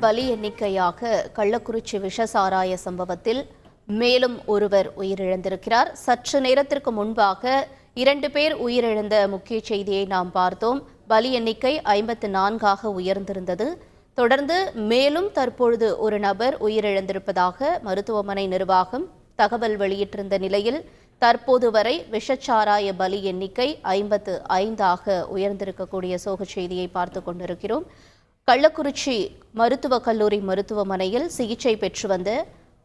பலி எண்ணிக்கையாக கள்ளக்குறிச்சி விஷசாராய சம்பவத்தில் மேலும் ஒருவர் உயிரிழந்திருக்கிறார். சற்று நேரத்திற்கு முன்பாக 2 பேர் உயிரிழந்த முக்கிய செய்தியை நாம் பார்த்தோம். பலி எண்ணிக்கை 54ஆக உயர்ந்திருந்தது. தொடர்ந்து மேலும் தற்பொழுது ஒரு நபர் உயிரிழந்திருப்பதாக மருத்துவமனை நிர்வாகம் தகவல் வெளியிட்டிருந்த நிலையில் தற்போது வரை விஷச்சாராய பலி எண்ணிக்கை 55ஆக உயர்ந்திருக்கக்கூடிய சோக செய்தியை பார்த்து கொண்டிருக்கிறோம். கள்ளக்குறிச்சி மருத்துவக் கல்லூரி மருத்துவமனையில் சிகிச்சை பெற்று வந்த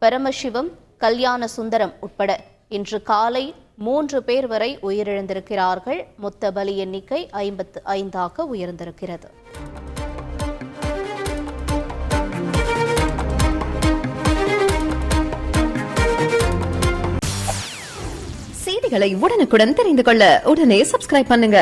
பரமசிவம், கல்யாண சுந்தரம் உட்பட இன்று காலை 3 பேர் வரை உயிரிழந்திருக்கிறார்கள். மொத்த பலி எண்ணிக்கை 55ஆக உயர்ந்திருக்கிறது. செய்திகளை உடனுக்குடன் தெரிந்து கொள்ள உடனே சப்ஸ்கிரைப் பண்ணுங்க.